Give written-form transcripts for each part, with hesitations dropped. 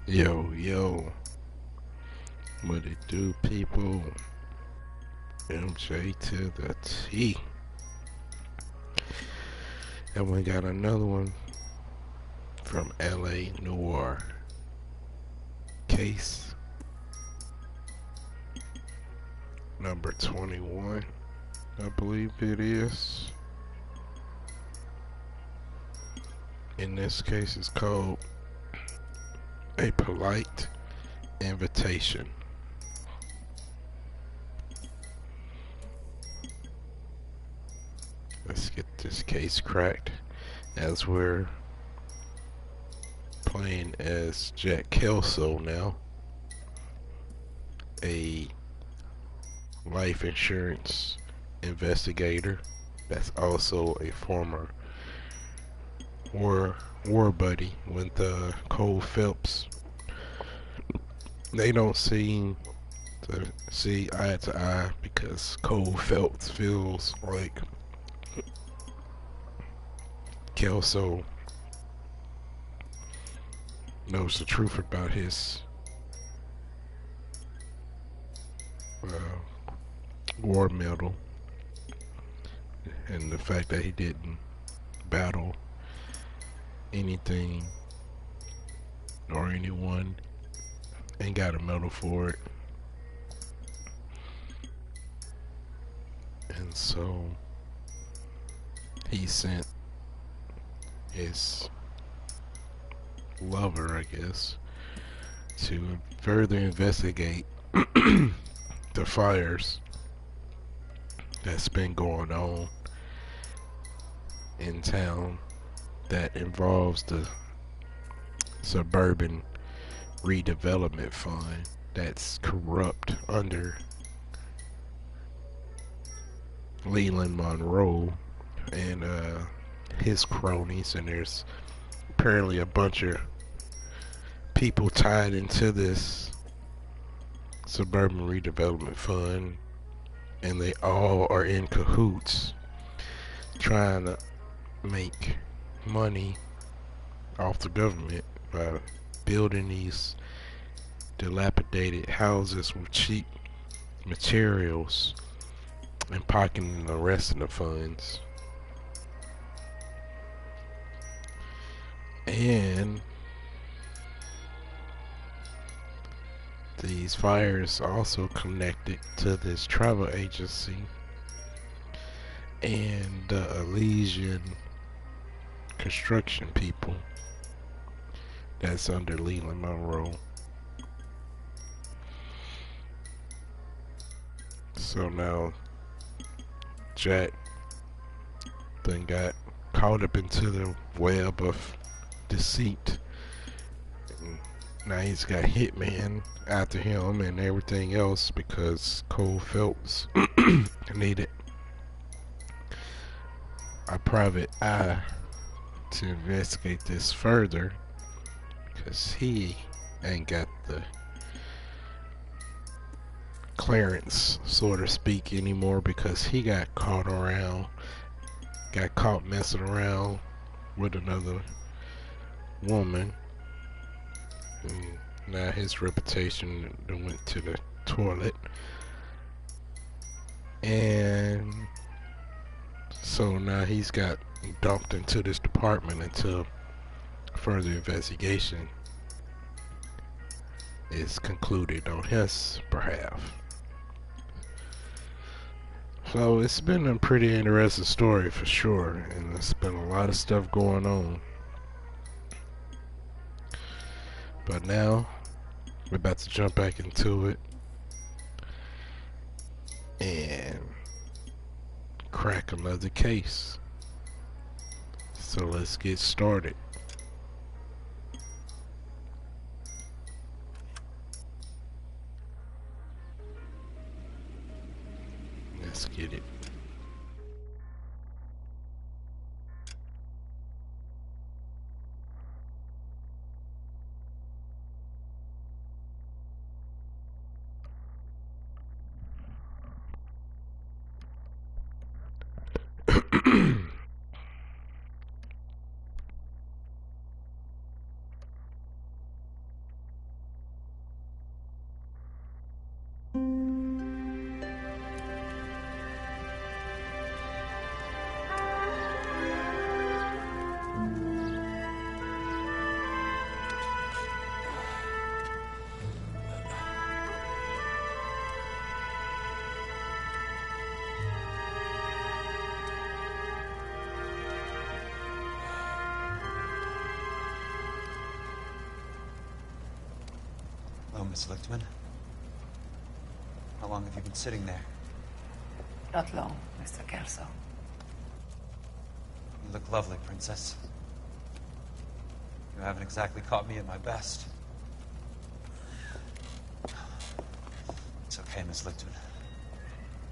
Yo, yo, what it do, people? MJ to the T. And we got another one from LA Noire. Case number 21, I believe it is. In this case, it's called A Polite Invitation. Let's get this case cracked as we're playing as Jack Kelso now, a life insurance investigator that's also a former war buddy with Cole Phelps. They don't seem to see eye to eye because Cole Phelps feels like Kelso knows the truth about his war medal and the fact that he didn't battle anything or anyone and got a medal for it. And so he sent his lover, I guess, to further investigate the fires that's been going on in town that involves the suburban redevelopment fund that's corrupt under Leland Monroe and his cronies, and there's apparently a bunch of people tied into this suburban redevelopment fund, and they all are in cahoots trying to make money off the government by building these dilapidated houses with cheap materials and pocketing the rest of the funds. And these fires also connected to this travel agency and the Elysian construction people that's under Leland Monroe. So now Jack then got caught up into the web of deceit. And now he's got hitman after him and everything else because Cole Phelps needed a private eye to investigate this further because he ain't got the clearance, so to speak, anymore because he got caught messing around with another woman. And now his reputation went to the toilet. And so now he's got dumped into this department until further investigation is concluded on his behalf. So it's been a pretty interesting story for sure, and there's been a lot of stuff going on. But now we're about to jump back into it and crack another case. So let's get started. Let's get it. Hello, Miss Lichtman. How long have you been sitting there? Not long, Mr. Kelso. You look lovely, Princess. You haven't exactly caught me at my best. It's okay, Miss Lichtman.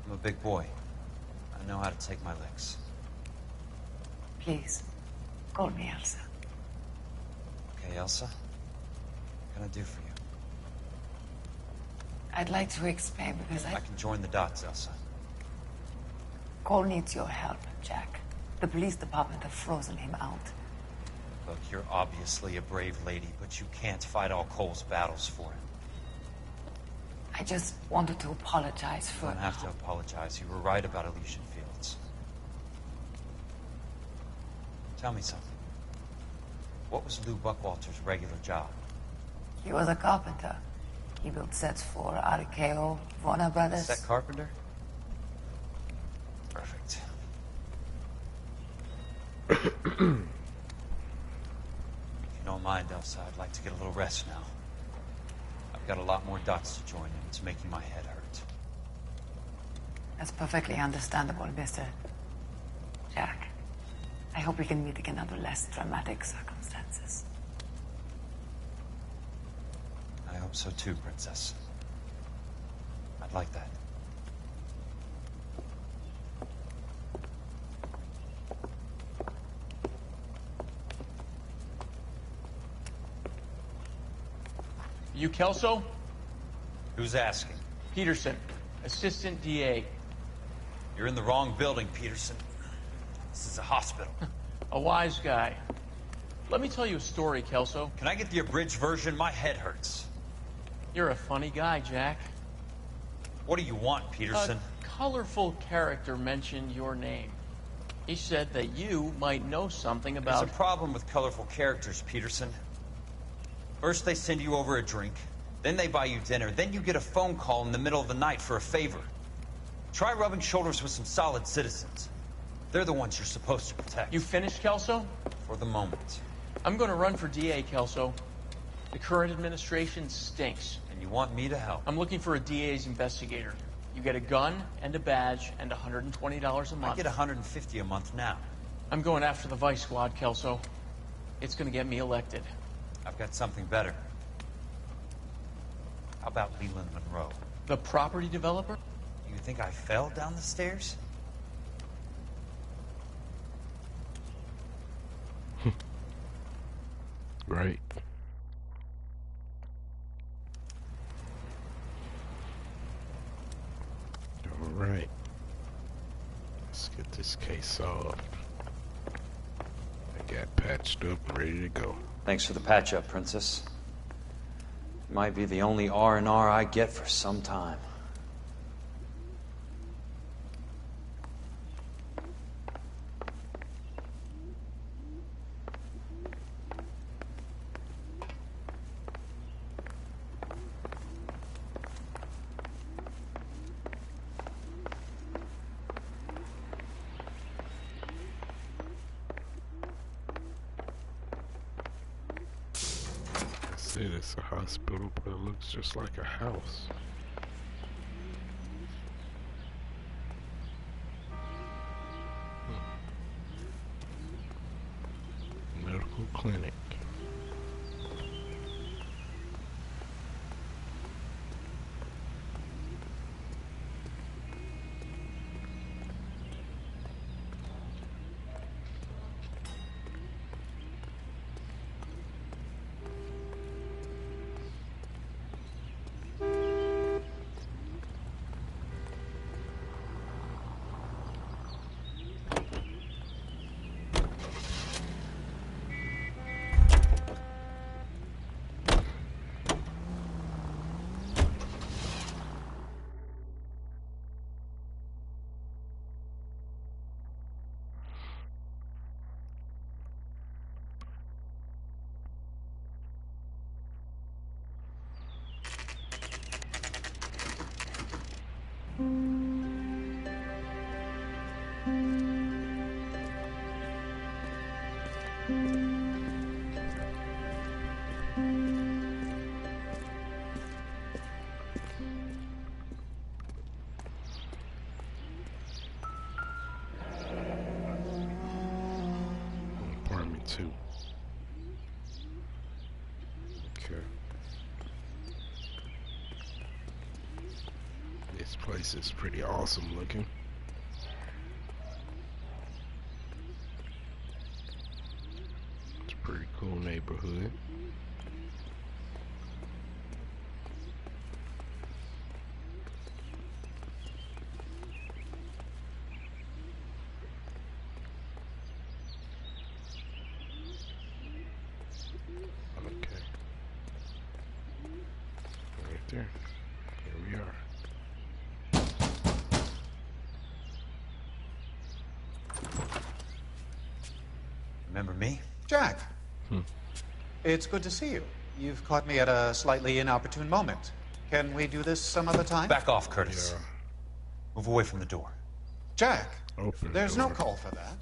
I'm a big boy. I know how to take my licks. Please, call me Elsa. Okay, Elsa? What can I do for you? I'd like to explain because I can join the dots, Elsa. Cole needs your help, Jack. The police department have frozen him out. Look, you're obviously a brave lady, but you can't fight all Cole's battles for him. I just wanted to apologize for... You don't have to apologize. You were right about Elysian Fields. Tell me something. What was Lou Buckwalter's regular job? He was a carpenter. He built sets for RKO, Warner Brothers. Set carpenter? Perfect. If you don't mind, Elsa, I'd like to get a little rest now. I've got a lot more dots to join, and it's making my head hurt. That's perfectly understandable, Mr. Jack. I hope we can meet again under less dramatic circumstances. I hope so too, Princess. I'd like that. You Kelso? Who's asking? Peterson, Assistant DA. You're in the wrong building, Peterson. This is a hospital. A wise guy. Let me tell you a story, Kelso. Can I get the abridged version? My head hurts. You're a funny guy, Jack. What do you want, Peterson? A colorful character mentioned your name. He said that you might know something about... There's a problem with colorful characters, Peterson. First they send you over a drink, then they buy you dinner, then you get a phone call in the middle of the night for a favor. Try rubbing shoulders with some solid citizens. They're the ones you're supposed to protect. You finished, Kelso? For the moment. I'm going to run for DA, Kelso. The current administration stinks. And you want me to help? I'm looking for a DA's investigator. You get a gun and a badge and $120 a month. I get $150 a month now. I'm going after the Vice Squad, Kelso. It's going to get me elected. I've got something better. How about Leland Monroe? The property developer? You think I fell down the stairs? Right. All right. Let's get this case solved. I got patched up and ready to go. Thanks for the patch-up, Princess. Might be the only R&R I get for some time. It's a hospital, but it looks just like a house. Medical clinic. too. Okay. This place is pretty awesome looking. It's a pretty cool neighborhood. Okay. Right there. Here we are. Remember me? Jack. It's good to see you. You've caught me at a slightly inopportune moment. Can we do this some other time? Back off, Curtis. Yeah. Move away from the door. Jack, Open the there's no door. call for that.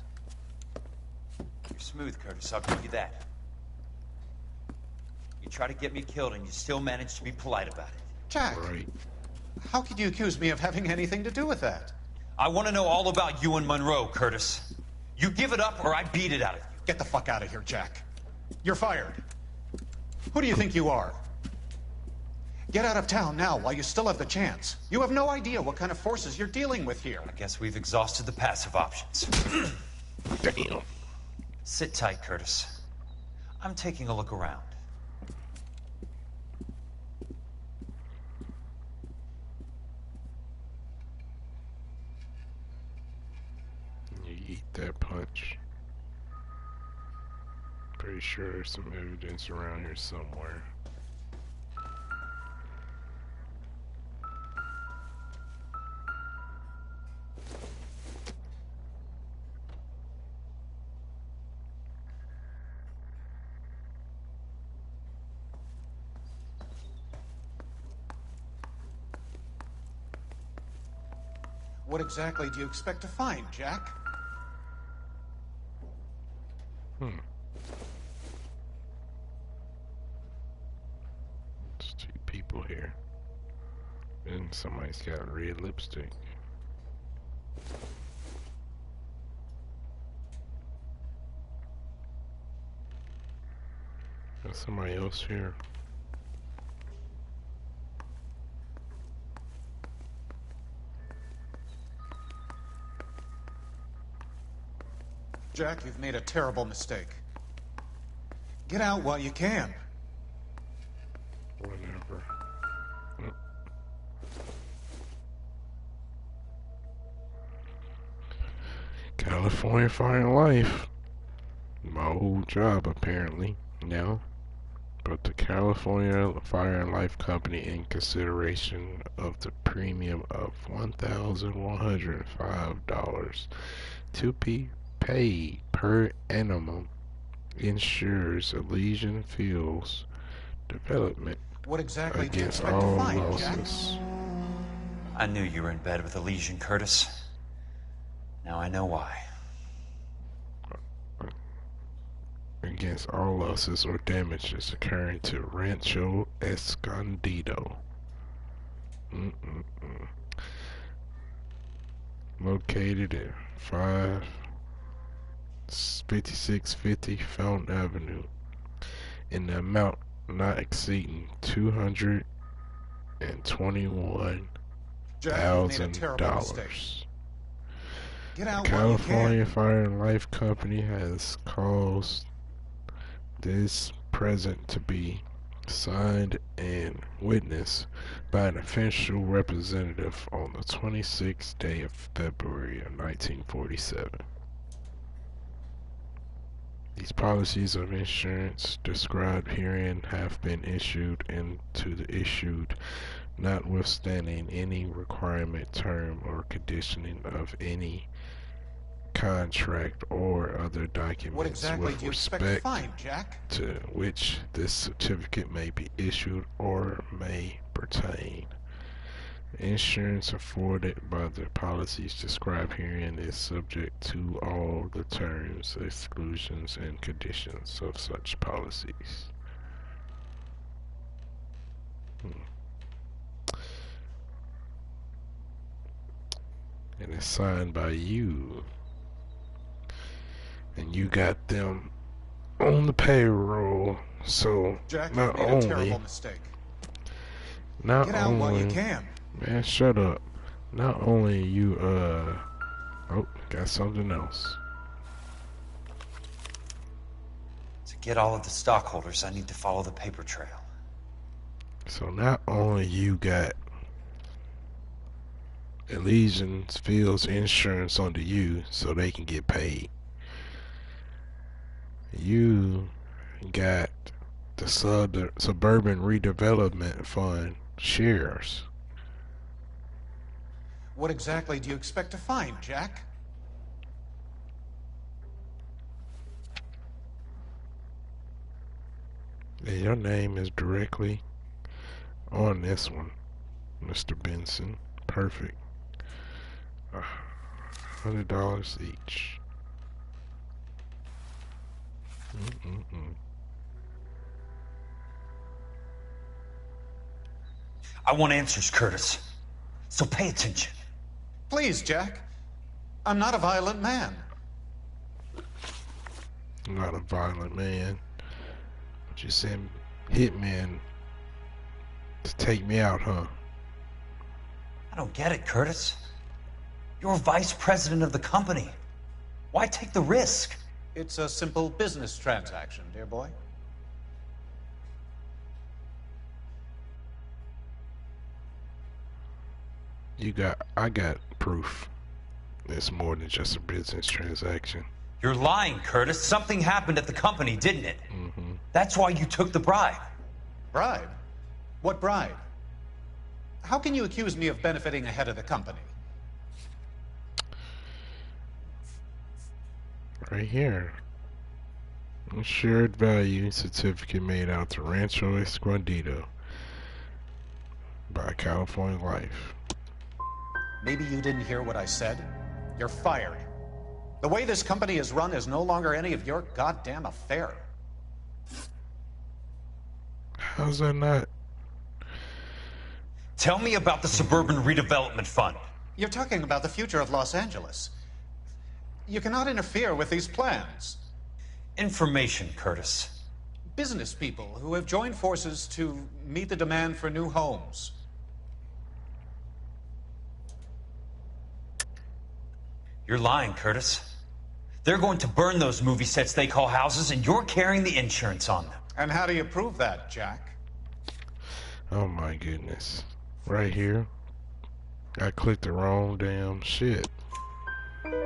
You're smooth, Curtis. I'll give you that. You try to get me killed, and you still manage to be polite about it. Jack, Right. how could you accuse me of having anything to do with that? I want to know all about you and Monroe, Curtis. You give it up, or I beat it out of you. Get the fuck out of here, Jack. You're fired. Who do you think you are? Get out of town now while you still have the chance. You have no idea what kind of forces you're dealing with here. I guess we've exhausted the passive options. Damn. Sit tight, Curtis. I'm taking a look around. You eat that punch. Pretty sure there's some evidence around here somewhere. What exactly do you expect to find, Jack? There's two people here. And somebody's got red lipstick. There's somebody else here. Jack, you've made a terrible mistake. Get out while you can. Whatever. Oh. California Fire and Life. My old job, apparently, now. But the California Fire and Life Company, in consideration of the premium of $1,105 to be paid per annum, ensures Elysian Fields development What exactly do you against expect to all find, Jack? losses. I knew you were in bed with Elysian, Curtis. Now I know why. Against all losses or damages occurring to Rancho Escondido. Located at 5650 Fountain Avenue in the amount not exceeding $221,000. Jack, you've made a terrible mistake. Get out while you California can. Fire and Life Company has caused this present to be signed and witnessed by an official representative on the 26th day of February of 1947. These policies of insurance described herein have been issued notwithstanding any requirement, term, or conditioning of any contract or other documents What exactly with do you expect to respect find, Jack? to which this certificate may be issued or may pertain. Insurance afforded by the policies described herein is subject to all the terms, exclusions, and conditions of such policies. And it's signed by you. And you got them on the payroll. So Jack, not you made a only, terrible mistake. not Get out while you only, can. man, shut up. Not only you, oh, got something else. To get all of the stockholders, I need to follow the paper trail. So not only you got Elysian Fields insurance under you so they can get paid. You got the Suburban Redevelopment Fund shares. What exactly do you expect to find, Jack? And your name is directly on this one, Mr. Benson. Perfect. $100 each. I want answers, Curtis. So pay attention. Please, Jack. I'm not a violent man. I'm not a violent man. But you send hitman to take me out, huh? I don't get it, Curtis. You're vice president of the company. Why take the risk? It's a simple business transaction, dear boy. I got proof. It's more than just a business transaction. You're lying, Curtis. Something happened at the company, didn't it? That's why you took the bribe. Bribe? What bribe? How can you accuse me of benefiting ahead of the company? Right here. A shared value certificate made out to Rancho Escondido by California Life. Maybe you didn't hear what I said. You're fired. The way this company is run is no longer any of your goddamn affair. How's that not? Tell me about the Suburban Redevelopment Fund. You're talking about the future of Los Angeles. You cannot interfere with these plans. Information, Curtis. Business people who have joined forces to meet the demand for new homes. You're lying, Curtis. They're going to burn those movie sets they call houses, and you're carrying the insurance on them. And how do you prove that, Jack? Oh my goodness. Right here. I clicked the wrong damn shit.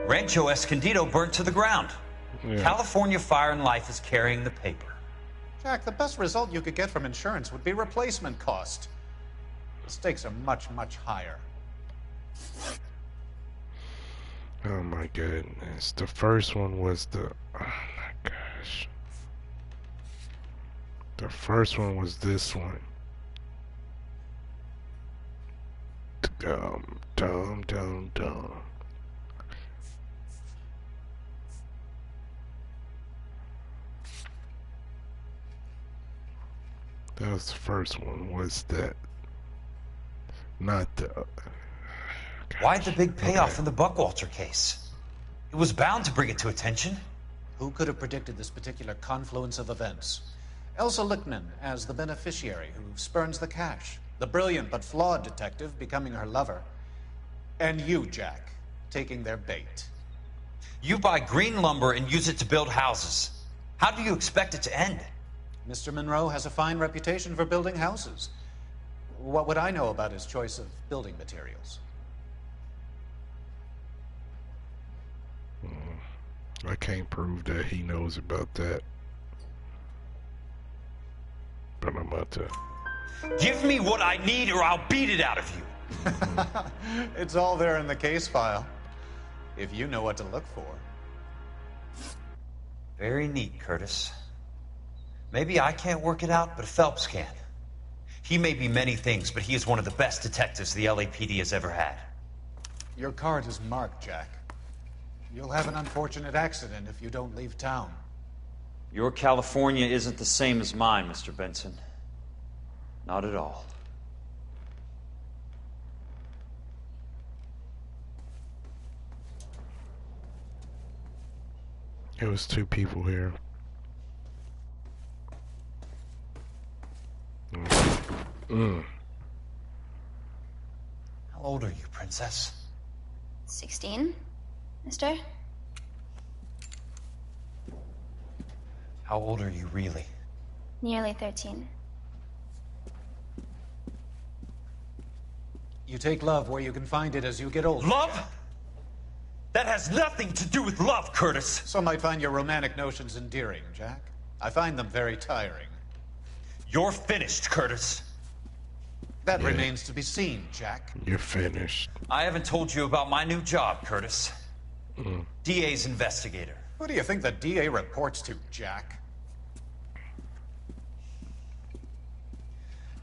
Rancho Escondido burnt to the ground. Yeah. California Fire and Life is carrying the paper. Jack, the best result you could get from insurance would be replacement cost. The stakes are much, much higher. Oh my goodness. The first one was the... Oh my gosh. The first one was this one. Dum, dum, dum, dum. That was the first one. Was that... Not the... Why the big payoff Okay. in the Buckwalter case? It was bound to bring it to attention. Who could have predicted this particular confluence of events? Elsa Lichtman as the beneficiary who spurns the cash. The brilliant but flawed detective becoming her lover. And you, Jack, taking their bait. You buy green lumber and use it to build houses. How do you expect it to end? Mr. Monroe has a fine reputation for building houses. What would I know about his choice of building materials? I can't prove that he knows about that. But I'm about to... Give me what I need or I'll beat it out of you. It's all there in the case file. If you know what to look for. Very neat, Curtis. Maybe I can't work it out, but Phelps can. He may be many things, but he is one of the best detectives the LAPD has ever had. Your card is marked, Jack. You'll have an unfortunate accident if you don't leave town. Your California isn't the same as mine, Mr. Benson. Not at all. It was two people here. How old are you, Princess? 16, mister? How old are you really? Nearly 13. You take love where you can find it as you get older. Love? That has nothing to do with love, Curtis. Some might find your romantic notions endearing, Jack. I find them very tiring. You're finished, Curtis. That Yeah. remains to be seen, Jack. You're finished. I haven't told you about my new job, Curtis. DA's investigator. Who do you think the DA reports to, Jack?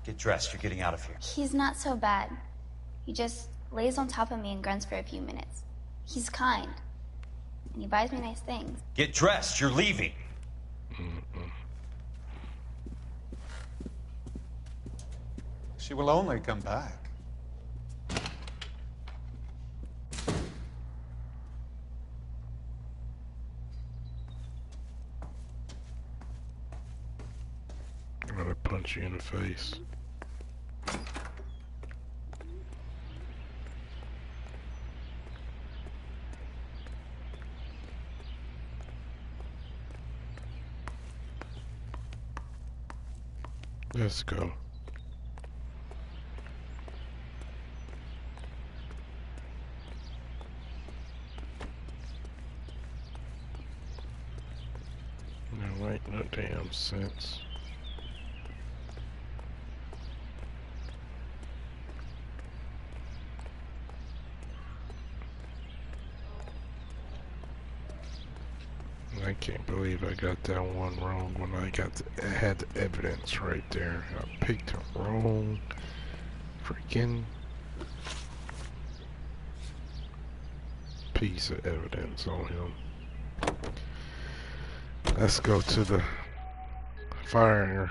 Get dressed, you're getting out of here. He's not so bad. He just lays on top of me and grunts for a few minutes. He's kind. And he buys me nice things. Get dressed, you're leaving. She will only come back. I'm gonna punch you in the face. Let's go. No, wait, no damn sense. I can't believe I got that one wrong when I had the evidence right there. I picked the wrong freaking piece of evidence on him. Let's go to the fire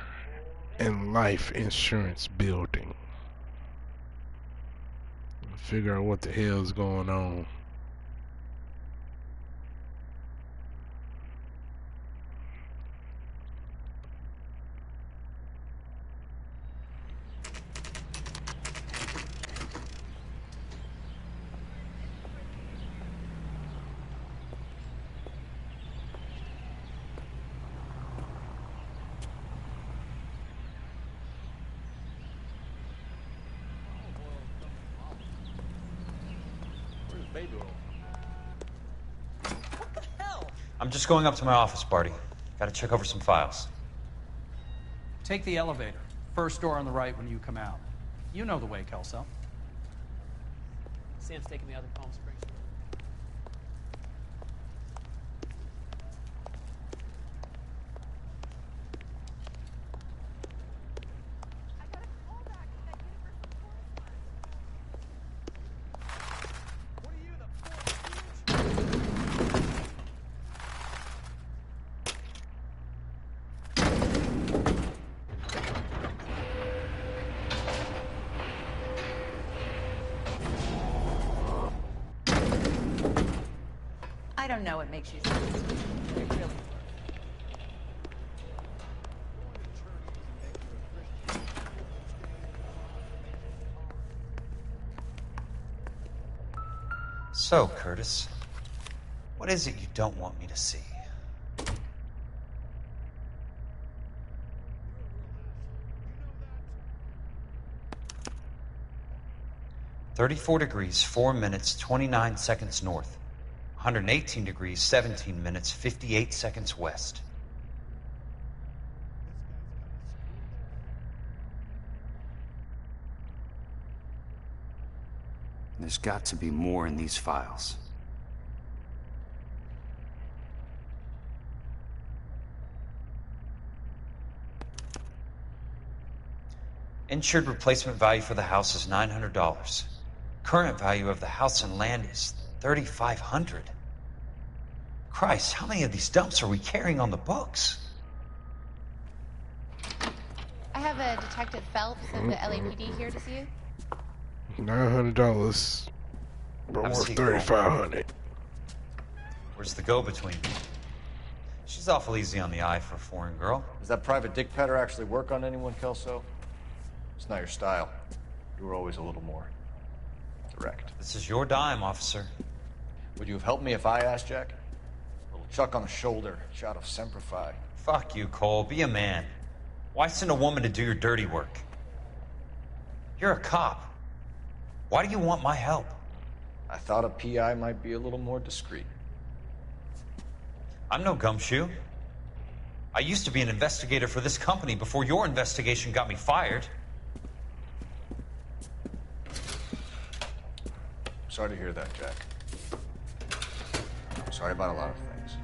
and life insurance building. Figure out what the hell's going on. I'm just going up to my office, Barty. Gotta check over some files. Take the elevator. First door on the right when you come out. You know the way, Kelso. Sam's taking the other Palm Springs. I don't know what makes you so really. So, Curtis, what is it you don't want me to see? (34 degrees 4 minutes 29 seconds north, 118 degrees 17 minutes 58 seconds west. There's got to be more in these files. Insured replacement value for the house is $900. Current value of the house and land is $3,500. Christ, how many of these dumps are we carrying on the books? I have a Detective Phelps of the LAPD here to see you. $900, but Have a worth seat, $3,500. Where's the go-between? She's awful easy on the eye for a foreign girl. Does that private dick petter actually work on anyone, Kelso? It's not your style. You were always a little more direct. This is your dime, officer. Would you have helped me if I asked, Jack? A little chuck on the shoulder, shot of Semper Fi. Fuck you, Cole. Be a man. Why send a woman to do your dirty work? You're a cop. Why do you want my help? I thought a PI might be a little more discreet. I'm no gumshoe. I used to be an investigator for this company before your investigation got me fired. Sorry to hear that, Jack. Sorry about a lot of things.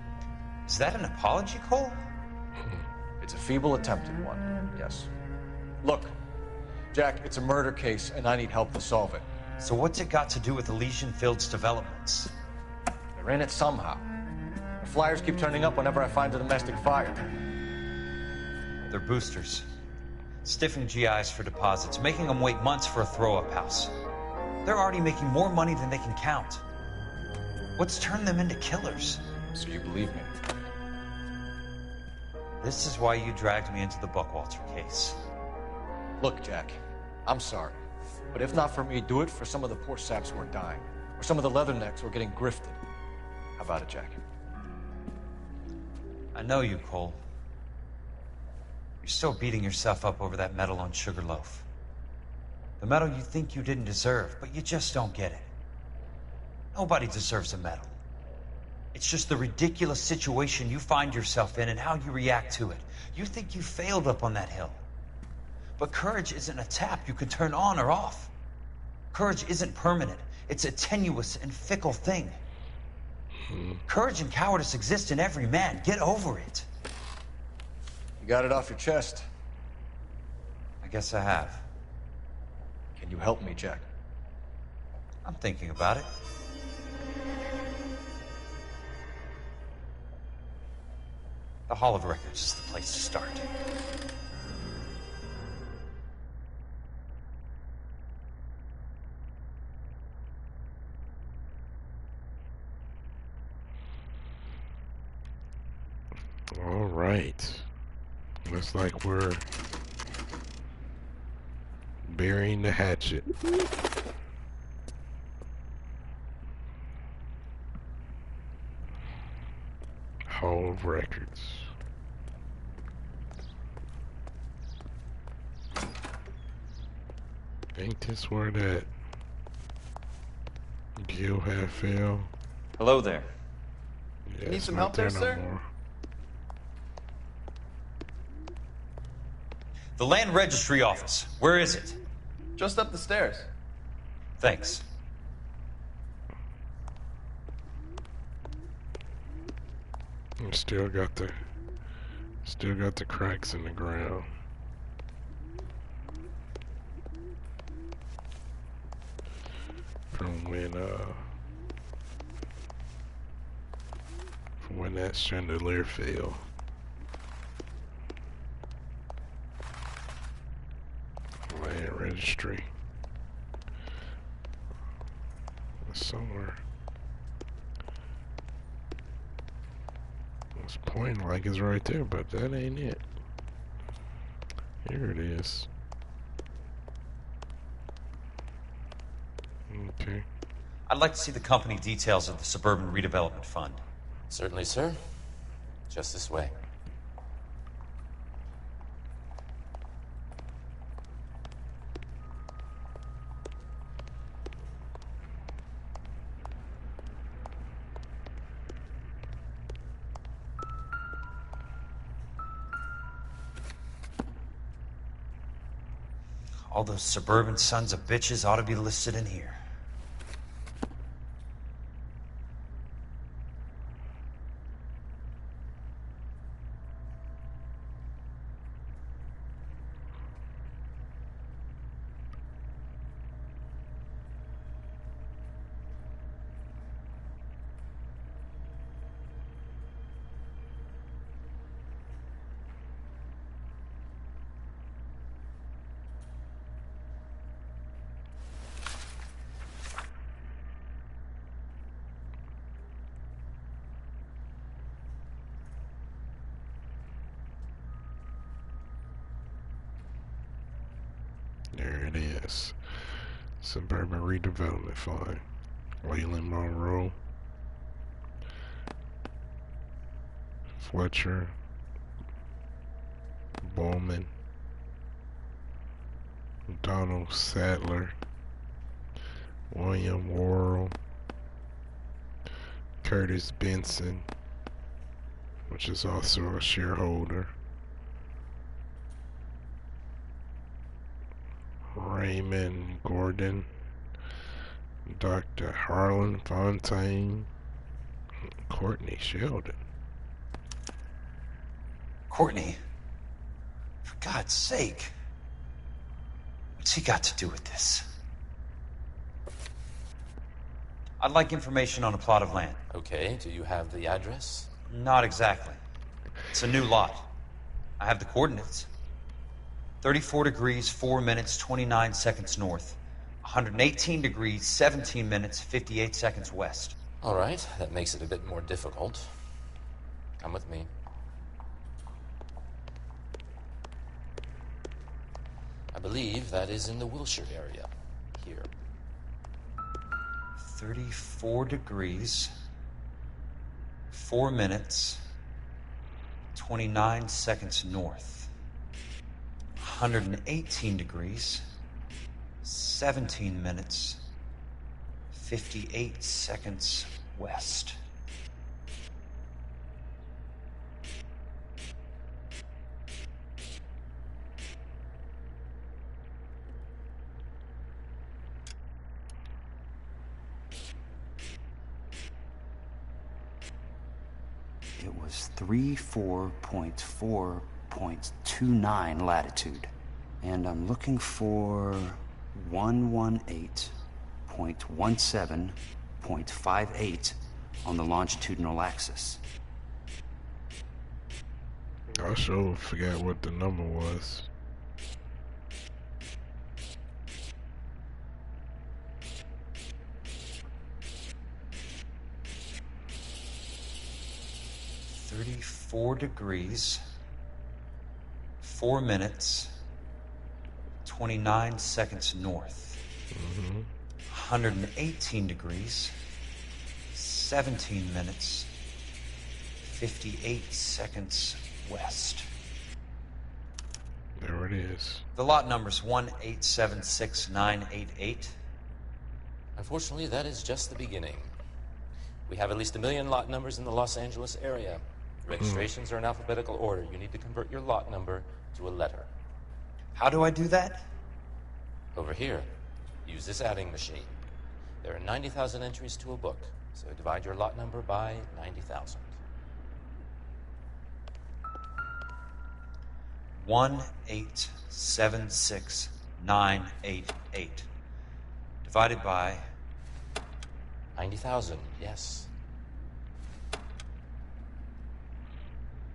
Is that an apology, Cole? It's a feeble attempt at one, yes. Look, Jack, it's a murder case, and I need help to solve it. So what's it got to do with Elysian Fields developments? They're in it somehow. The flyers keep turning up whenever I find a domestic fire. They're boosters. Stiffing GIs for deposits, making them wait months for a throw-up house. They're already making more money than they can count. What's turned them into killers? So you believe me? This is why you dragged me into the Buckwalter case. Look, Jack, I'm sorry. But if not for me, do it for some of the poor saps who are dying. Or some of the leathernecks who are getting grifted. How about it, Jack? I know you, Cole. You're still beating yourself up over that medal on Sugarloaf. The medal you think you didn't deserve, but you just don't get it. Nobody deserves a medal. It's just the ridiculous situation you find yourself in and how you react to it. You think you failed up on that hill. But courage isn't a tap you can turn on or off. Courage isn't permanent. It's a tenuous and fickle thing. Courage and cowardice exist in every man. Get over it. You got it off your chest. I guess I have. Can you help me, Jack? I'm thinking about it. The Hall of Records is the place to start. All right. Looks like we're burying the hatchet. Hall of Records. Ain't this where that Gil had fell? Hello there. Yeah, Need it's some not help there, no sir? more. The Land Registry Office. Where is it? Just up the stairs. Thanks. And still got the cracks in the ground. From when that chandelier fell. Land Registry. Somewhere. It's pointing like it's right there, but that ain't it. Here it is. Okay. I'd like to see the company details of the Suburban Redevelopment Fund. Certainly, sir. Just this way. All those suburban sons of bitches ought to be listed in here. There it is. Suburban Redevelopment Fund. Leland Monroe. Fletcher. Bowman. Donald Sadler. William Worrell. Curtis Benson, which is also a shareholder. Raymond Gordon, Dr. Harlan Fontaine, Courtney Sheldon. Courtney, for God's sake, what's he got to do with this? I'd like information on a plot of land. Okay, do you have the address? Not exactly. It's a new lot. I have the coordinates. 34 degrees, 4 minutes, 29 seconds north. 118 degrees, 17 minutes, 58 seconds west. All right, that makes it a bit more difficult. Come with me. I believe that is in the Wilshire area. Here. 34 degrees, 4 minutes, 29 seconds north. 118 degrees, 17 minutes, 58 seconds west. It was 34.4.29 latitude. And I'm looking for 118.17.58 on the longitudinal axis. I sure forgot what the number was. .34 degrees, 4 minutes, 29 seconds north. 118 degrees, 17 minutes, 58 seconds west. There it is. The lot number's 1876988. Unfortunately, that is just the beginning. We have at least 1 million lot numbers in the Los Angeles area. Registrations are in alphabetical order. You need to convert your lot number to a letter. How do I do that? Over here, use this adding machine. There are 90,000 entries to a book, so divide your lot number by 90,000. 1876988 divided by 90,000, yes.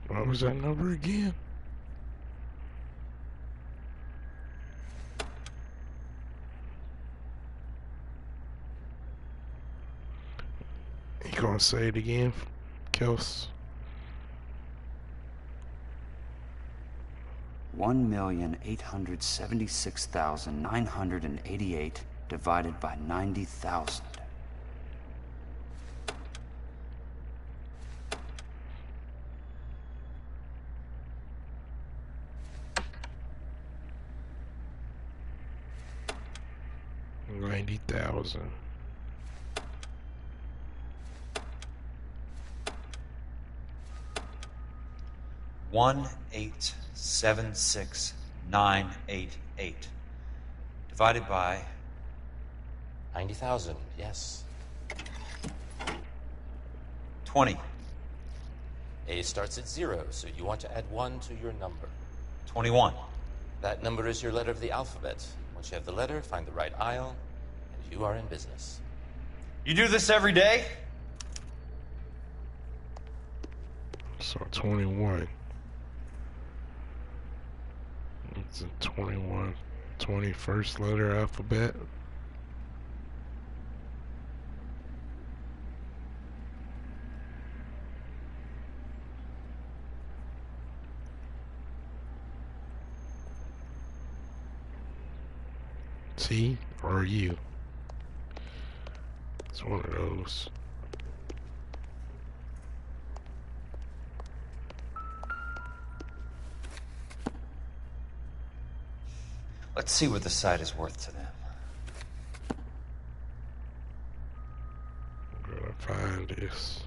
What was that number again? You gonna say it again, Kels? 1,876,988 divided by 90,000. $90,000. One 1876988 divided by 90,000, yes. 20. A starts at 0, so you want to add 1 to your number. 21. That number is your letter of the alphabet. Once you have the letter, find the right aisle, and you are in business. You do this every day? So 21. It's a 21. 21st letter alphabet. T or U. It's one of those. Let's see what the site is worth to them. I'm gonna find this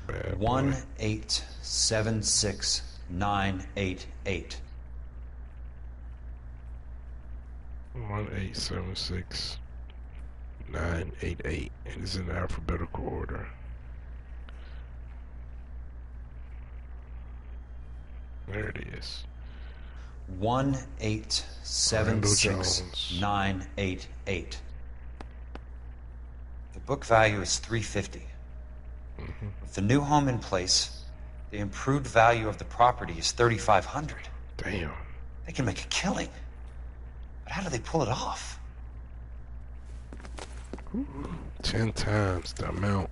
bad boy. 1876988. 1876988. It is in alphabetical order. There it is. 1876988. The book value is $350. With the new home in place, the improved value of the property is $3,500. Damn. They can make a killing. But how do they pull it off? 10 times the amount.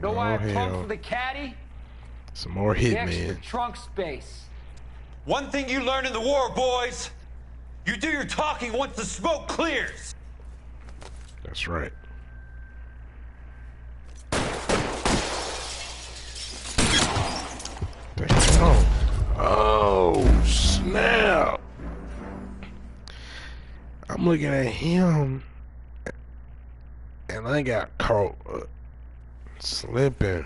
Know why I Oh, pumped hell. for the caddy? Some more The extra hitmen. trunk space. One thing you learn in the war, boys. You do your talking once the smoke clears. That's right. Damn. Oh, snap. I'm looking at him, and I got caught slipping.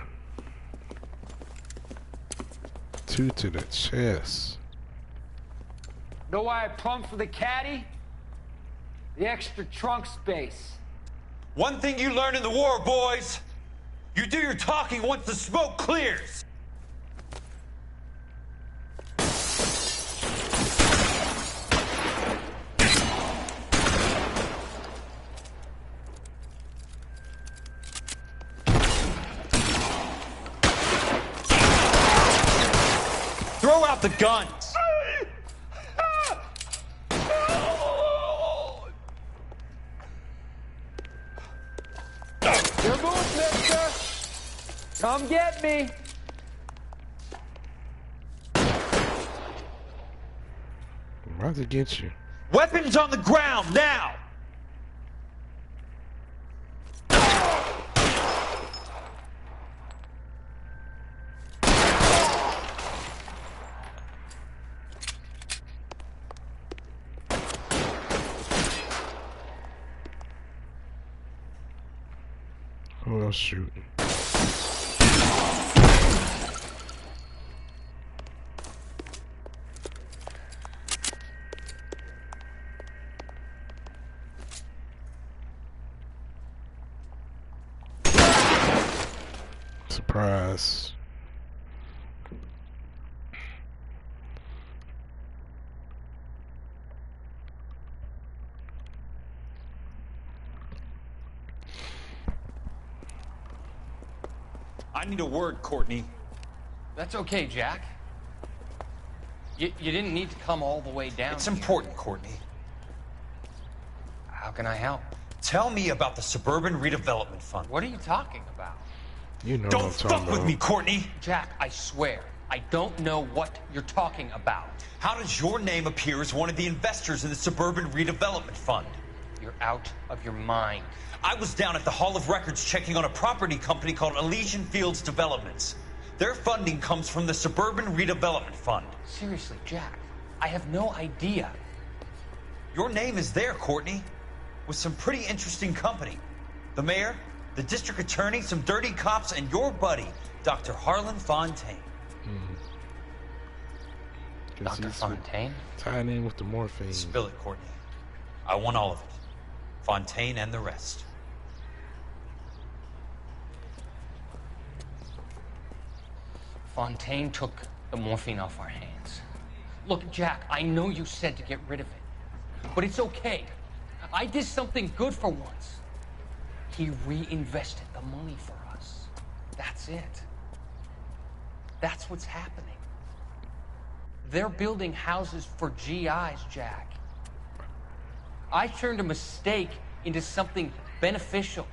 2 to the chest. Know why I pumped for the caddy? The extra trunk space. One thing you learn in the war, boys. You do your talking once the smoke clears. Throw out the guns. Your move, mister! Come get me! I'm about to get you. Weapons on the ground now. Who else shooting? Surprise. I need a word, Courtney. That's okay, Jack. You didn't need to come all the way down. It's here. important, Courtney. How can I help? Tell me about the Suburban Redevelopment Fund. What are you talking about? You know Don't what I'm fuck talking with about. me, Courtney. Jack, I swear, I don't know what you're talking about. How does your name appear as one of the investors in the Suburban Redevelopment Fund? You're out of your mind. I was down at the Hall of Records checking on a property company called Elysian Fields Developments. Their funding comes from the Suburban Redevelopment Fund. Seriously, Jack, I have no idea. Your name is there, Courtney, with some pretty interesting company. The mayor, the district attorney, some dirty cops, and your buddy, Dr. Harlan Fontaine. Dr. Fontaine? Tying in with the morphine. Spill it, Courtney. I want all of it. Fontaine and the rest. Fontaine took the morphine off our hands. Look, Jack, I know you said to get rid of it, but it's okay. I did something good for once. He reinvested the money for us. That's it. That's what's happening. They're building houses for GIs, Jack. I turned a mistake into something beneficial.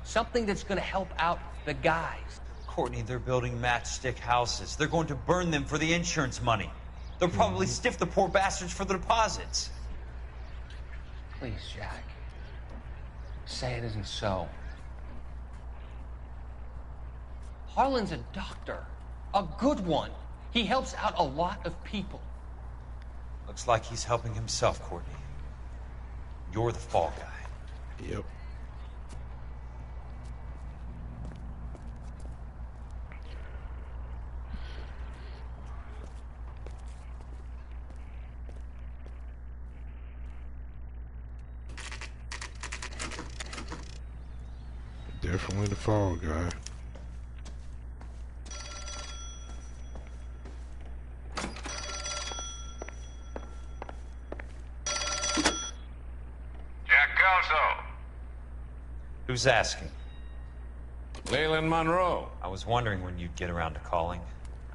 Something that's going to help out the guys. Courtney, they're building matchstick houses. They're going to burn them for the insurance money. They'll probably stiff the poor bastards for the deposits. Please, Jack. Say it isn't so. Harlan's a doctor. A good one. He helps out a lot of people. Looks like he's helping himself, Courtney. You're the fall guy. Yep. Definitely the fall guy. Who's asking? Leland Monroe. I was wondering when you'd get around to calling.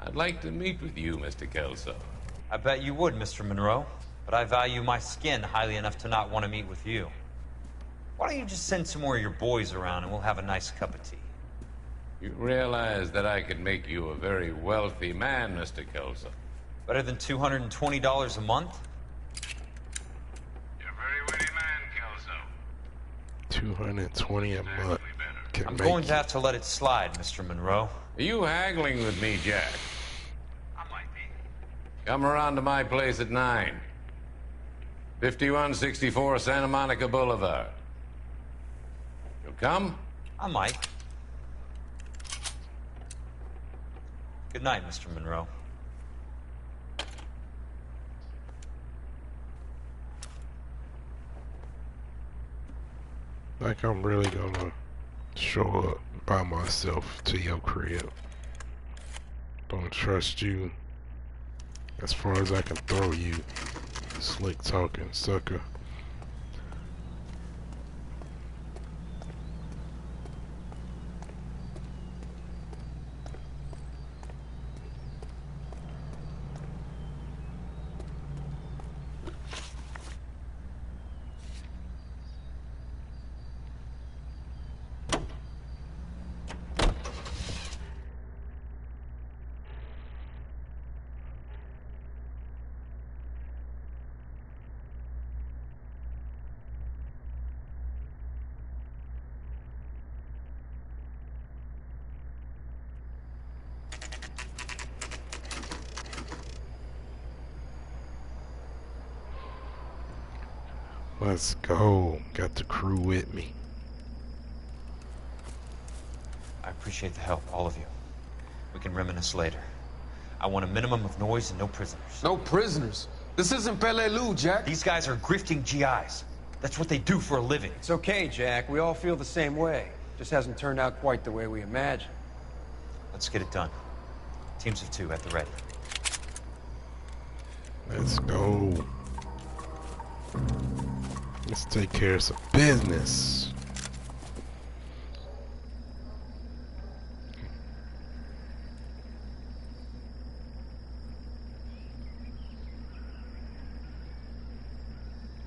I'd like to meet with you, Mr. Kelso. I bet you would, Mr. Monroe. But I value my skin highly enough to not want to meet with you. Why don't you just send some more of your boys around and we'll have a nice cup of tea? You realize that I could make you a very wealthy man, Mr. Kelso. Better than $220 a month? You're a very witty man, Kelso. 220 a month. I'm going to have to let it slide, Mr. Monroe. Are you haggling with me, Jack? I might be. Come around to my place at 9. 5164 Santa Monica Boulevard. You'll come? I might. Good night, Mr. Monroe. Like I'm really gonna show up by myself to your crib. Don't trust you as far as I can throw you, slick talking sucker. Let's go. Got the crew with me. I appreciate the help, all of you. We can reminisce later. I want a minimum of noise and no prisoners. No prisoners? This isn't Peleliu, Jack. These guys are grifting GIs. That's what they do for a living. It's okay, Jack. We all feel the same way. Just hasn't turned out quite the way we imagined. Let's get it done. Teams of 2 at the ready. Let's go. Let's take care of some business.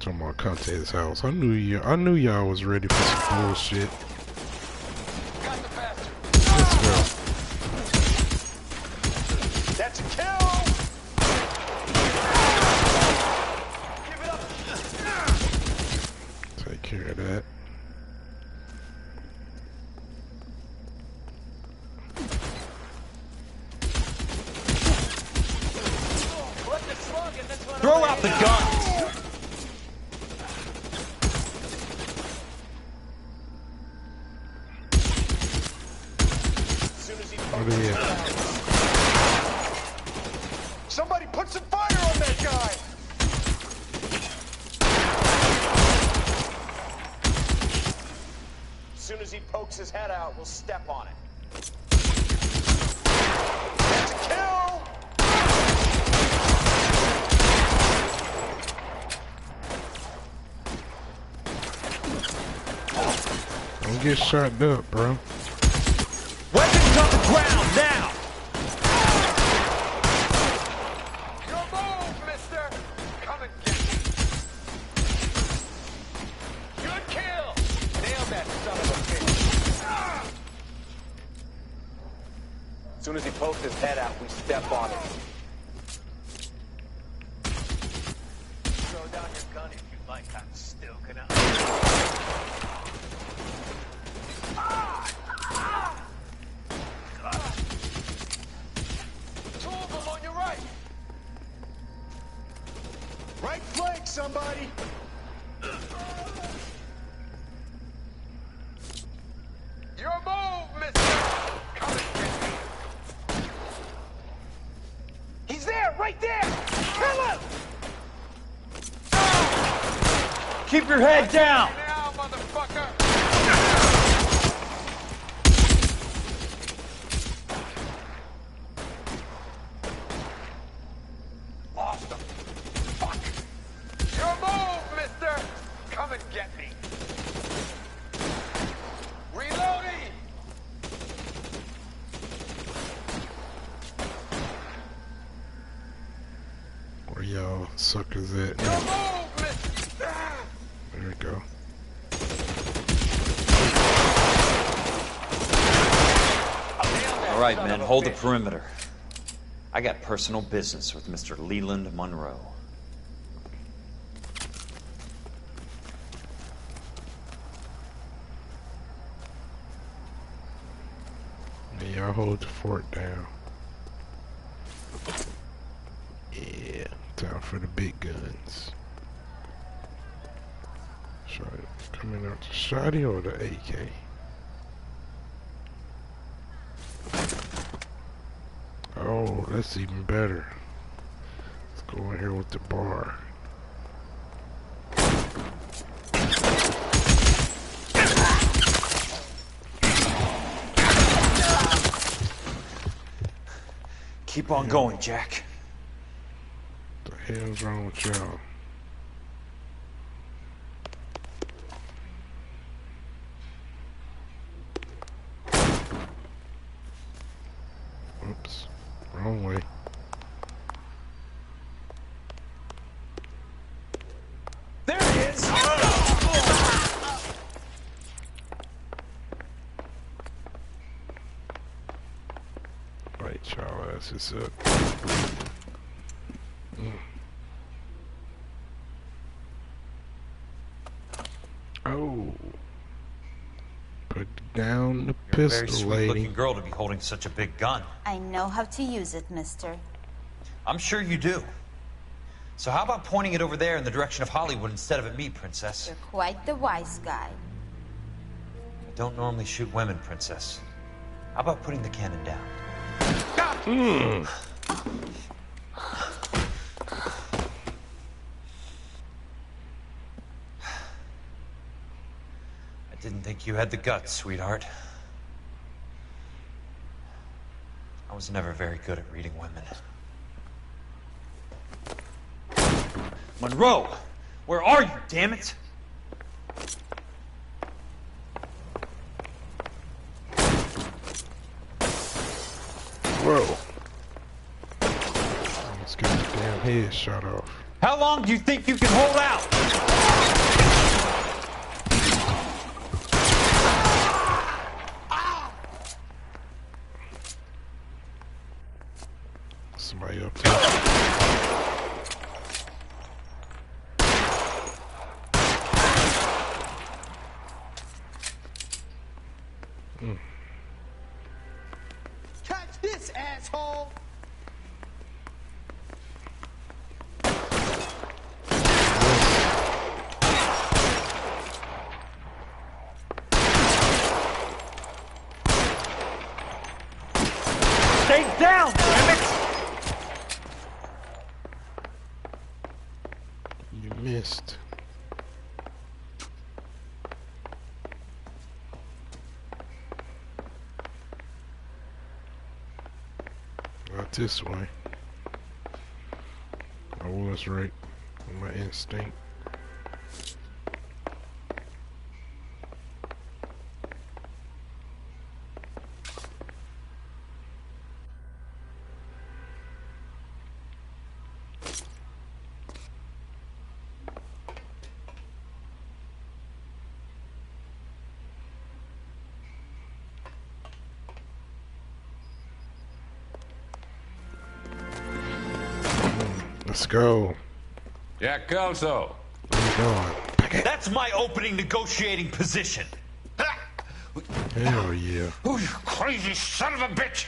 Talking about come to his house. I knew y'all was ready for some bullshit. Let's go. That's a kill! Take care of that. Throw out the guns! What are you? Somebody put some fire on that guy! As soon as he pokes his head out, we'll step on it. That's a kill! Don't get shot up, bro. Weapons on the ground, now! Your move, mister! Come and get me. Good kill! Nail that son of a bitch. As soon as he pokes his head out, we step on it. like I'm still gonna. Two of them on your right. Right flank, somebody. Your move, mister. Come and get me. He's there, right there. Kill him. Keep your head down! Now, motherfucker! Lost him. Fuck! Your move, mister! Come and get me. Reloading! Where y'all suckers at? Your move, mister! There we go. All right, men, hold the perimeter. I got personal business with Mr. Leland Monroe. Yeah, y'all hold the fort down. Yeah, time for the big guns. Shotty, coming out the shotty or the AK? Oh, that's even better. Let's go in here with the bar. Keep on going, Jack. What the hell's wrong with y'all? Oops, wrong way. There he is! Right, y'all asses up. Oh. Put down the You're a very pistol, lady. sweet-looking girl to be holding such a big gun. I know how to use it, mister. I'm sure you do. So how about pointing it over there in the direction of Hollywood instead of at me, Princess? You're quite the wise guy. I don't normally shoot women, Princess. How about putting the cannon down? I didn't think you had the guts, sweetheart. I was never very good at reading women. Monroe! Where are you, damn it? Whoa. Almost got the damn head shot off. How long do you think you can hold out? Somebody up there. Catch this, asshole! Stay down, damn it! You missed. Not this way. I was right with my instinct. Let's go. Jack Kelso, That's my opening negotiating position. Hell yeah. Oh, you crazy son of a bitch!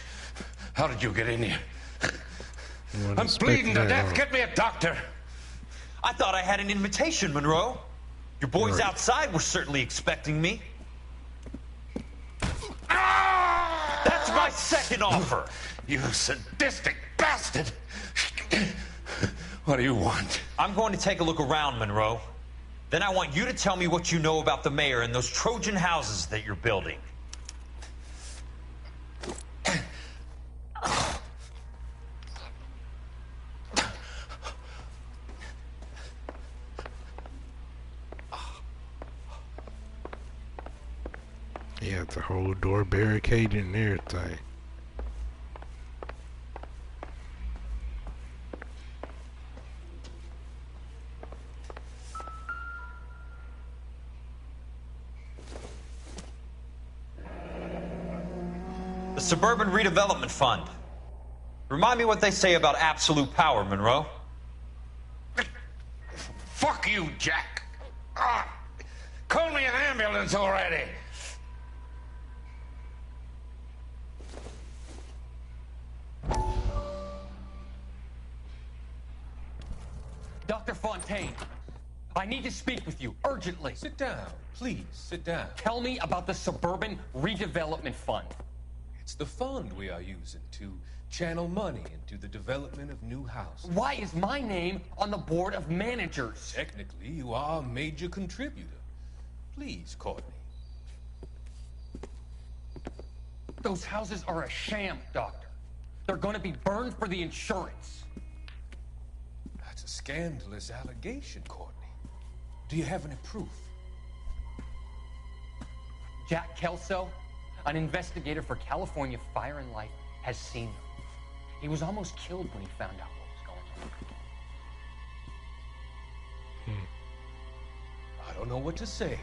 How did you get in here? I'm bleeding to death. Get me a doctor. I thought I had an invitation, Monroe. Your boys outside were certainly expecting me. That's my second offer. You sadistic bastard! What do you want? I'm going to take a look around, Monroe. Then I want you to tell me what you know about the mayor and those Trojan houses that you're building. He had the whole door barricaded and everything. The Suburban Redevelopment Fund. Remind me what they say about absolute power, Monroe. Fuck you, Jack. Call me an ambulance already. Dr. Fontaine, I need to speak with you urgently. Sit down. Please, sit down. Tell me about the Suburban Redevelopment Fund. It's the fund we are using to channel money into the development of new houses. Why is my name on the board of managers? Technically, you are a major contributor. Please, Courtney. Those houses are a sham, Doctor. They're going to be burned for the insurance. That's a scandalous allegation, Courtney. Do you have any proof? Jack Kelso, an investigator for California Fire and Life, has seen them. He was almost killed when he found out what was going on. I don't know what to say.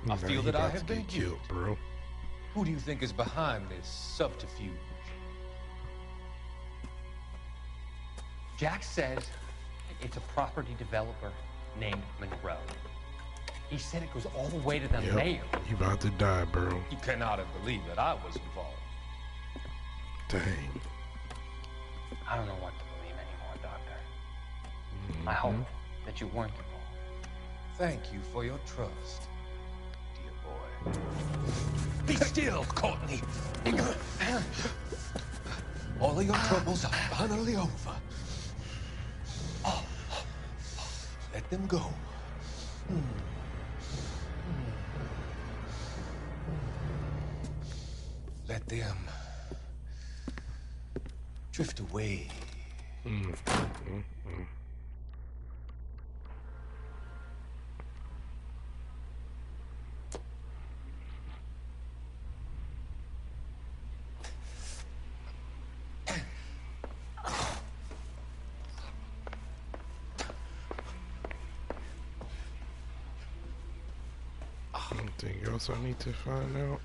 I feel that I have been killed, bro. Who do you think is behind this subterfuge? Jack says it's a property developer named Monroe. He said it goes all the way to the mayor. You about to die, bro. You cannot have believed that I was involved. Dang. I don't know what to believe anymore, Doctor. I hope that you weren't involved. Thank you for your trust, dear boy. Be still, Courtney. All of your troubles are finally over. Let them go. Let them drift away. Anything else I need to find out?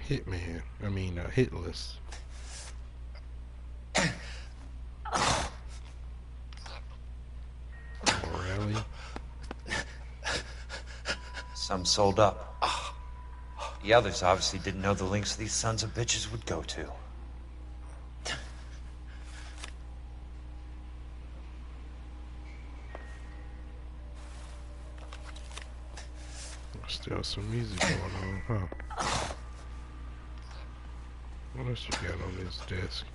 Hitman. I mean, hitless. Really? Some sold up. The others obviously didn't know the links these sons of bitches would go to. Still some music going on, huh? What else you got on this desk?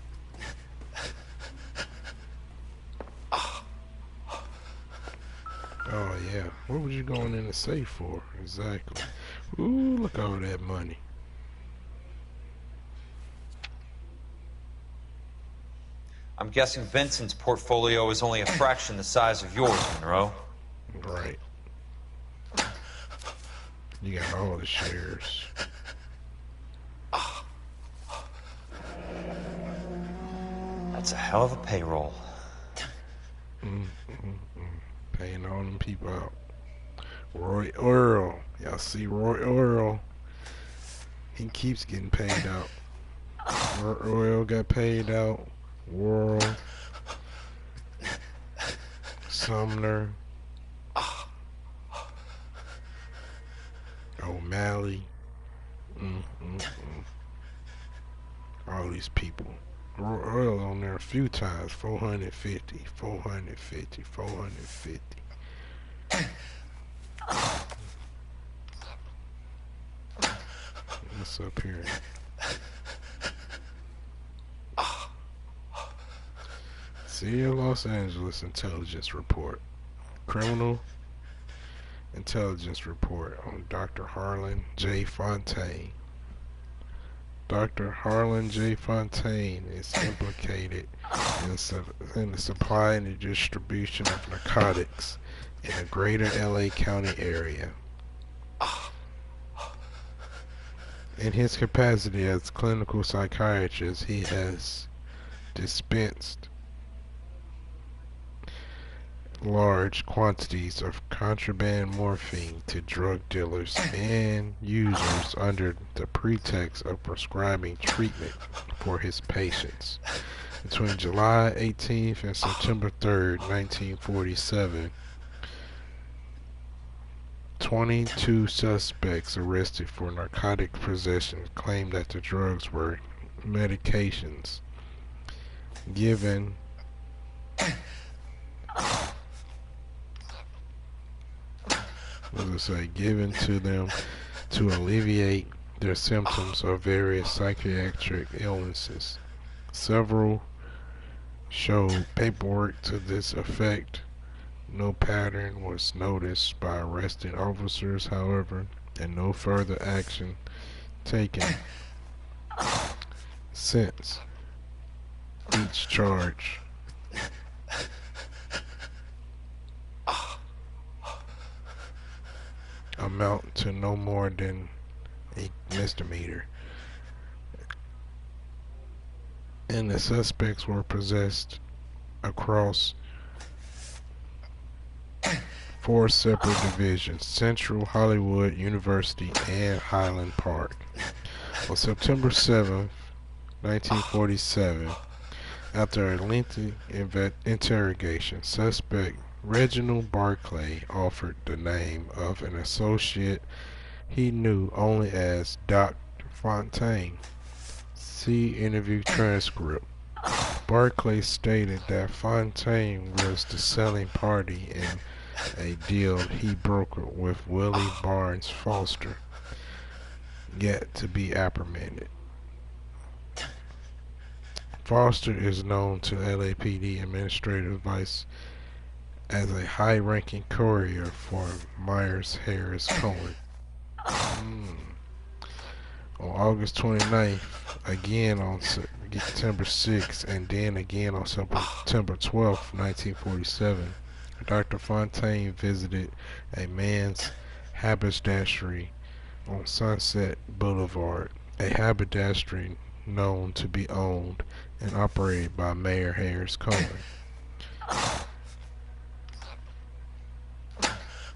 Oh yeah, what was you going in the safe for? Exactly. Ooh, look at all that money. I'm guessing Vincent's portfolio is only a fraction the size of yours, Monroe. Right. You got all the shares. That's a hell of a payroll. Paying all them people out. Roy Earl. Y'all see Roy Earl? He keeps getting paid out. Oil got paid out. Worrell, Sumner, O'Malley. All these people. Oil on there a few times. 450, 450, 450. What's up here? See a Los Angeles intelligence report. Criminal intelligence report on Dr. Harlan J. Fontaine. Dr. Harlan J. Fontaine is implicated in the supply and the distribution of narcotics in the greater LA County area. In his capacity as clinical psychiatrist, he has dispensed large quantities of contraband morphine to drug dealers and users under the pretext of prescribing treatment for his patients. Between July 18th and September 3rd, 1947, 22 suspects arrested for narcotic possession claimed that the drugs were medications given given to them to alleviate their symptoms of various psychiatric illnesses. Several showed paperwork to this effect. No pattern was noticed by arresting officers, however, and no further action taken since each charge. Amount to no more than a misdemeanor. And the suspects were possessed across 4 separate divisions: Central, Hollywood, University, and Highland Park. On September 7th, 1947, after a lengthy interrogation, suspect Reginald Barclay offered the name of an associate he knew only as Dr. Fontaine. See interview transcript. Barclay stated that Fontaine was the selling party in a deal he brokered with Willie Barnes Foster, yet to be apprehended. Foster is known to LAPD administrative vice as a high-ranking courier for Myers Harris Cohen. On August 29th, again on September 6th, and then again on September 12th, 1947, Dr. Fontaine visited a man's haberdashery on Sunset Boulevard, a haberdashery known to be owned and operated by Mayor Harris Cohen.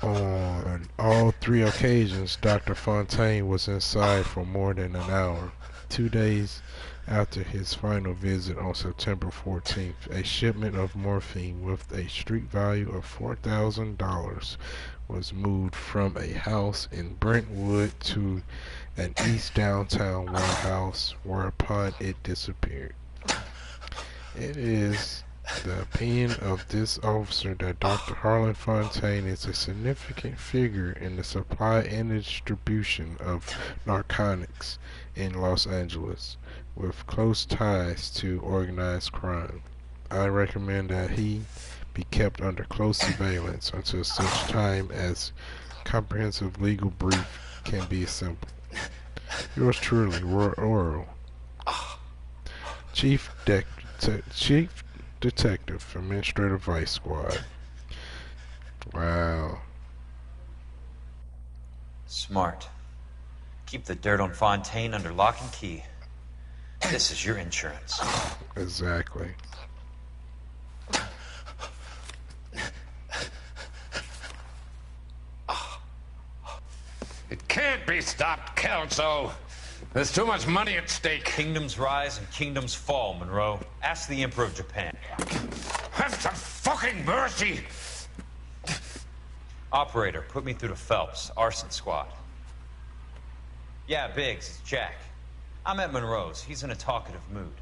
On all 3 occasions, Dr. Fontaine was inside for more than an hour. 2 days after his final visit on September 14th, a shipment of morphine with a street value of $4,000 was moved from a house in Brentwood to an East Downtown warehouse, whereupon it disappeared. It is the opinion of this officer that Dr. Harlan Fontaine is a significant figure in the supply and distribution of narcotics in Los Angeles, with close ties to organized crime. I recommend that he be kept under close surveillance until such time as comprehensive legal brief can be assembled. Yours truly, Roy Oral, Chief Detective, Administrative Vice Squad. Wow. Smart. Keep the dirt on Fontaine under lock and key. This is your insurance. Exactly. It can't be stopped, Kelso. There's too much money at stake. Kingdoms rise and kingdoms fall, Monroe. Ask the Emperor of Japan. Have some fucking mercy! Operator, put me through to Phelps, arson squad. Yeah, Biggs, it's Jack. I'm at Monroe's. He's in a talkative mood.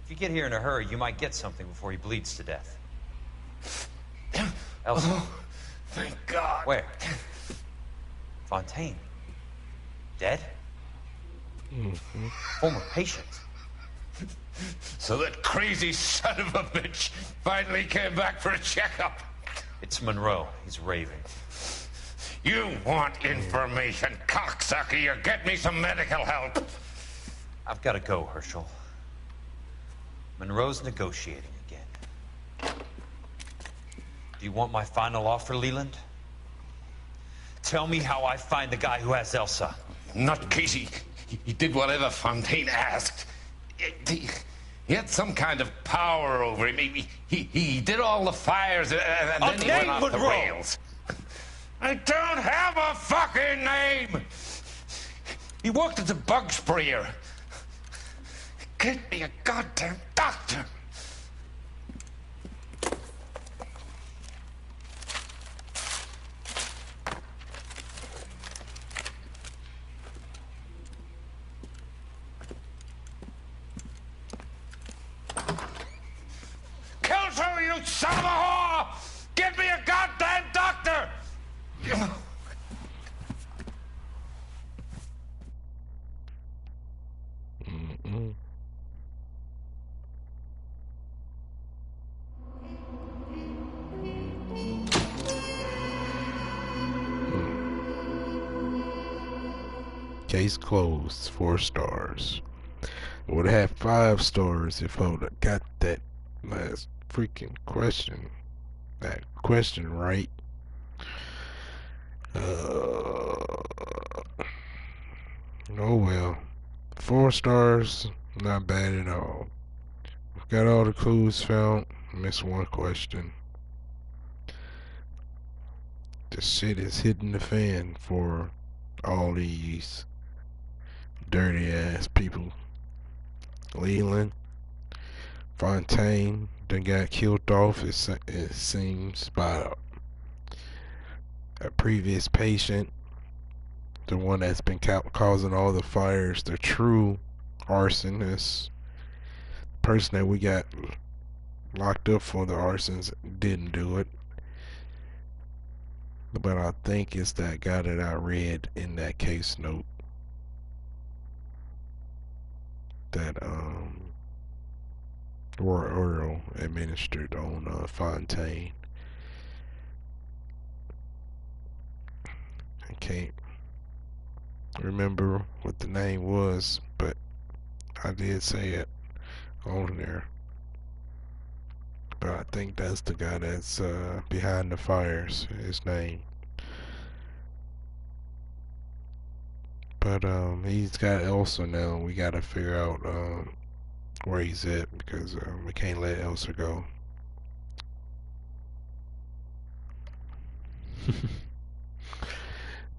If you get here in a hurry, you might get something before he bleeds to death. Elsa. Oh, thank God. Where? Fontaine. Dead? Former patient. So that crazy son of a bitch finally came back for a checkup. It's Monroe. He's raving. You want information, cocksucker. You get me some medical help. I've got to go, Herschel. Monroe's negotiating again. Do you want my final offer, Leland? Tell me how I find the guy who has Elsa. Not Casey. He did whatever Fontaine asked. He had some kind of power over him. He did all the fires, and then he went off the rails. I don't have a fucking name! He worked as a bug sprayer. Get me a goddamn doctor! Kelso, you son of a whore! Get me a goddamn doctor! Case closed. 4 stars. It would have 5 stars if I would have got that last freaking question. That question right. Oh well. 4 stars, not bad at all. Got all the clues found. Missed 1 question. The shit is hitting the fan for all these dirty ass people. Leland, Fontaine done got killed off, it seems, by a previous patient. The one that's been causing all the fires. The true arsonist, the person that we got locked up for the arsons, didn't do it. But I think it's that guy that I read in that case note that Earl administered on Fontaine. I can't remember what the name was, but I did say it on there. But I think that's the guy that's behind the fires, his name. But he's got Elsa now. We gotta figure out where he's at, because we can't let Elsa go.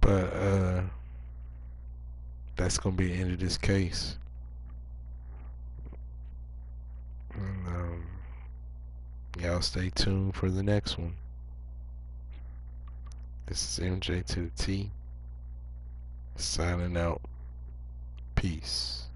But that's gonna be the end of this case. And y'all stay tuned for the next one. This is MJ to the T, signing out. Peace.